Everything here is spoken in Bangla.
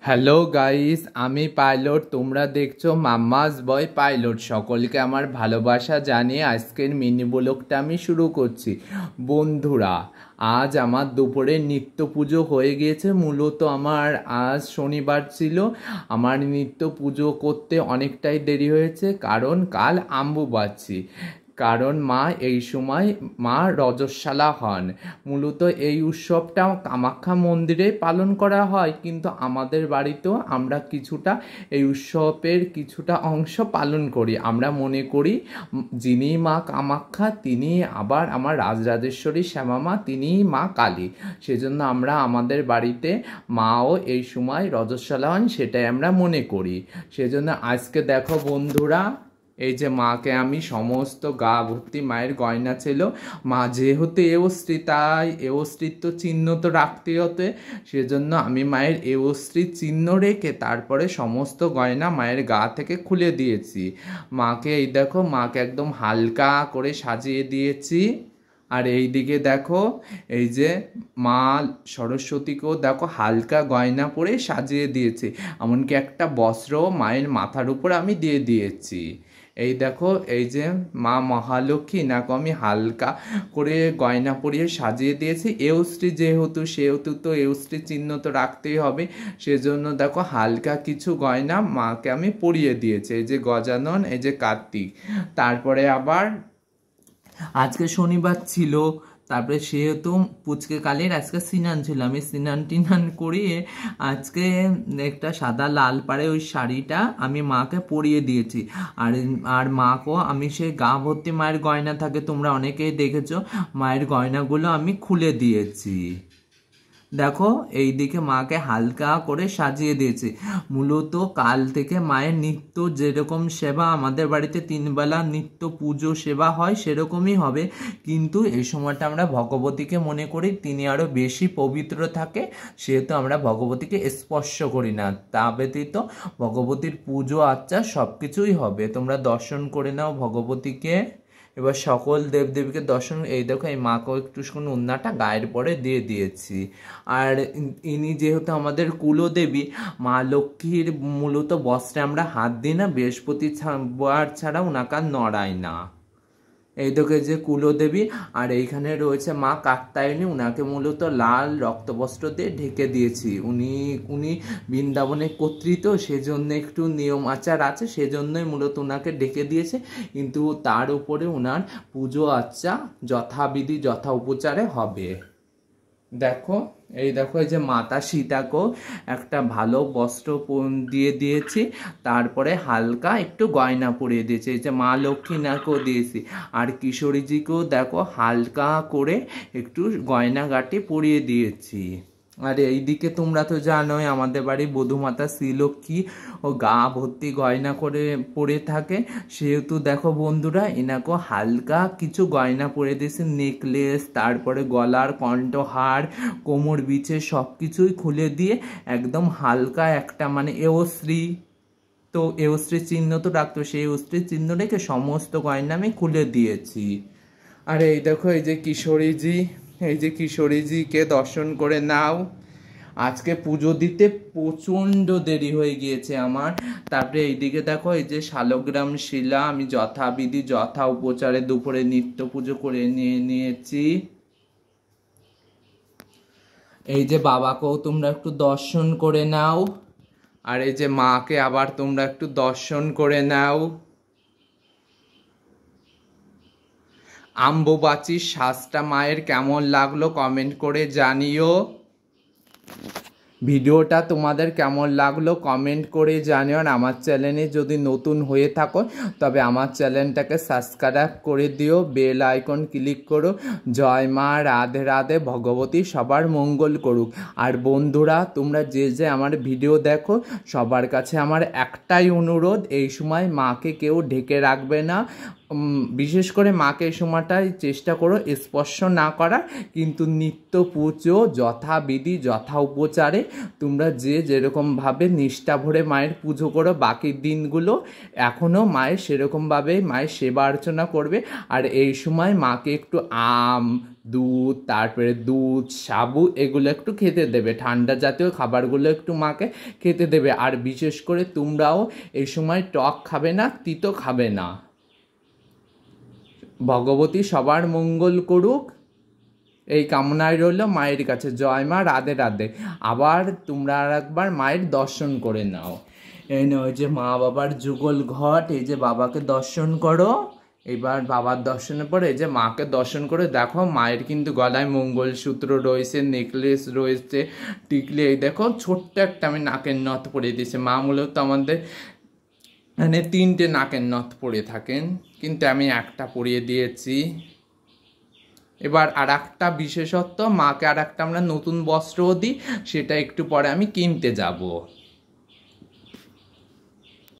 হ্যালো গাইস, আমি পাইলট। তোমরা দেখছো মাম্মাস বয় পাইলট। সকলকে আমার ভালোবাসা জানিয়ে আজকের মিনি ব্লগটা আমি শুরু করছি। বন্ধুরা, আজ আমার দুপুরে নিত্য পুজো হয়ে গিয়েছে। মূলত আমার আজ শনিবার ছিল। আমার নিত্য পুজো করতে অনেকটাই দেরি হয়েছে, কারণ কাল অম্বুবাচী। কারণ মা এই সময় রজস্বালা হন। মূলত এই উৎসবটা কামাখ্যা মন্দিরে পালন করা হয়, কিন্তু আমাদের বাড়িতেও আমরা কিছুটা এই উৎসবের কিছুটা অংশ পালন করি। আমরা মনে করি যিনি মা কামাখ্যা তিনি আবার আমার রাজরাজেশ্বরী শ্যামা মা, তিনিই মা কালী। সেজন্য আমরা আমাদের বাড়িতে মাও এই সময় রজস্বালা হন, সেটাই আমরা মনে করি। সেজন্য আজকে দেখো বন্ধুরা, এই যে মাকে আমি সমস্ত গা ভর্তি মায়ের গয়না ছিল। মা যেহেতু এওস্ত্রী, তাই এওস্ত্রীত্ব চিহ্ন তো রাখতে হতে, সেজন্য আমি মায়ের এওস্ত্রীর চিহ্ন রেখে তারপরে সমস্ত গয়না মায়ের গা থেকে খুলে দিয়েছি। মাকে এই দেখো, মাকে একদম হালকা করে সাজিয়ে দিয়েছি। আর এই দিকে দেখো, এই যে মা সরস্বতীকেও দেখো হালকা গয়না পরে সাজিয়ে দিয়েছি। এমনকি একটা বস্ত্রও মায়ের মাথার উপর আমি দিয়ে দিয়েছি। এই দেখো, এই যে মা মহালক্ষ্মী, নাকি আমি হালকা করে গয়না পরিয়ে সাজিয়ে দিয়েছি। এওস্ত্রী যেহেতু, সেহেতু তো এওস্ত্রী চিহ্ন তো রাখতেই হবে। সেজন্য দেখো হালকা কিছু গয়না মাকে আমি পরিয়ে দিয়েছি। এই যে গজানন, এই যে কার্তিক। তারপরে আবার আজকে শনিবার ছিল, তারপরে সেহেতু পুচকে কালীর আজকে স্নান ছিল। আমি স্নান টিনান করিয়ে আজকে একটা সাদা লাল পাড়ে ওই শাড়িটা আমি মাকে পরিয়ে দিয়েছি। আর আর মাকেও আমি সেই গা ভর্তি মায়ের গয়না থাকে, তোমরা অনেকেই দেখেছো, মায়ের গয়নাগুলো আমি খুলে দিয়েছি। দেখো এই দিকে মাকে হালকা করে সাজিয়ে দিয়েছি। মূলত কাল থেকে মায়ের নিত্য যেরকম সেবা আমাদের বাড়িতে 3 বেলা নিত্য পুজো সেবা হয় সেরকমই হবে, কিন্তু এই সময়টা আমরা ভগবতীকে মনে করি তিনি আরও বেশি পবিত্র থাকে, সেহেতু আমরা ভগবতীকে স্পর্শ করি না। তা ব্যতীত ভগবতীর পুজো আচ্চা সব কিছুই হবে। তোমরা দর্শন করে নাও ভগবতীকে। এবার সকল দেবদেবীকে দর্শন, এই দেখো এই মাকেও একটু উন্নাটা গায়ের পরে দিয়ে দিয়েছি। আর ইনি যেহেতু আমাদের কুলদেবী, মা লক্ষ্মীর মূলত বস্ত্রে আমরা হাত দিই না, বৃহস্পতিবার ছাড়া ওনাকে নড়াই না। এই দেখো যে কুলদেবী। আর এইখানে রয়েছে মা কাত্যায়নী, উনাকে মূলত লাল রক্তবস্ত্র দিয়ে ঢেকে দিয়েছি। উনি বৃন্দাবনে কর্তৃত, সেজন্য একটু নিয়ম আচার আছে, সেজন্যই মূলত ওনাকে ঢেকে দিয়েছে। কিন্তু তার উপরে ওনার পুজো আচ্চা যথাবিধি যথা উপচারে হবে। দেখো এই দেখো, এই যে মাতা সীতাকেও একটা ভালো বস্ত্র দিয়ে দিয়েছি, তারপরে হালকা একটু গয়না পরিয়ে দিয়েছি। এই যে মা লক্ষ্মীনাকেও দিয়েছি। আর কিশোরীজিকেও দেখো হালকা করে একটু গয়নাগাটি পরিয়ে দিয়েছি। আর এইদিকে তোমরা তো জানোই আমাদের বাড়ি বধূমাতা শ্রীলক্ষ্মী ও গা ভর্তি গয়না করে পরে থাকে, সেহেতু দেখো বন্ধুরা এনাকেও হালকা কিছু গয়না পরে দিয়েছে। নেকলেস, তারপরে গলার কণ্ঠহার, কোমর বিছে সব কিছুই খুলে দিয়ে একদম হালকা একটা এওস্ত্রী, তো এওস্ত্রীর চিহ্ন তো রাখতো, সেই এওস্ত্রীর চিহ্ন রেখে সমস্ত গয়না আমি খুলে দিয়েছি। আর এই দেখো, এই যে কিশোরীজি, এই যে কিশোরীজিকে দর্শন করে নাও। আজকে পুজো দিতে প্রচণ্ড দেরি হয়ে গিয়েছে আমার। তারপরে এইদিকে দেখো, এই যে শালগ্রাম শিলা আমি যথাবিধি যথা উপচারে দুপুরে নিত্য পুজো করে নিয়েছি। এই যে বাবাকেও তোমরা একটু দর্শন করে নাও। আর এই যে মাকে আবার তোমরা একটু দর্শন করে নাও। অম্বুবাচীর সাজটা মায়ের কেমন লাগলো কমেন্ট করে জানিও। ভিডিওটা তোমাদের কেমন লাগলো কমেন্ট করে জানিও। আর আমার চ্যানেলে যদি নতুন হয়ে থাকো তবে আমার চ্যানেলটাকে সাবস্ক্রাইব করে দিও, বেল আইকন ক্লিক করো। জয় মা, রাধে রাধে, ভগবতী সবার মঙ্গল করুক। আর বন্ধুরা, তোমরা যে যে আমার ভিডিও দেখো সবার কাছে আমার একটাই অনুরোধ, এই সময় মাকে কেউ ঢেকে রাখবে না। বিশেষ করে মাকে এই সময়টায় চেষ্টা করো স্পর্শ না করার, কিন্তু নিত্য পুজো যথাবিধি যথা উপচারে তোমরা যে যেরকমভাবে নিষ্ঠা ভরে মায়ের পুজো করো বাকি দিনগুলো এখনও মায়ের সেরকমভাবে মায়ের সেবা অর্চনা করবে। আর এই সময় মাকে একটু আম, দুধ, তারপরে দুধ, সাবু এগুলো একটু খেতে দেবে, ঠান্ডা জাতীয় খাবারগুলো একটু মাকে খেতে দেবে। আর বিশেষ করে তোমরাও এই সময় টক খাবে না, তিতো খাবে না। ভগবতী সবার মঙ্গল করুক, এই কামনায় রইল মায়ের কাছে। জয় মা, রাধে রাধে। আবার তোমরা আর একবার মায়ের দর্শন করে নাও। এই নয় যে মা বাবার যুগল ঘট, এই যে বাবাকে দর্শন করো। এবার বাবার দর্শনের পরে এই যে মাকে দর্শন করে দেখো, মায়ের কিন্তু গলায় মঙ্গলসূত্র রয়েছে, নেকলেস রয়েছে, টিকলি। এই দেখো ছোট্ট একটা আমি নাকের নথ পরিয়ে দিয়েছি। মা মূলত আমাদের মানে 3টে নাকের নথ পরে থাকেন, কিন্তু আমি একটা পরিয়ে দিয়েছি। এবার আর একটা বিশেষত্ব, মাকে আর একটা আমরা নতুন বস্ত্রও দিই, সেটা একটু পরে আমি কিনতে যাব।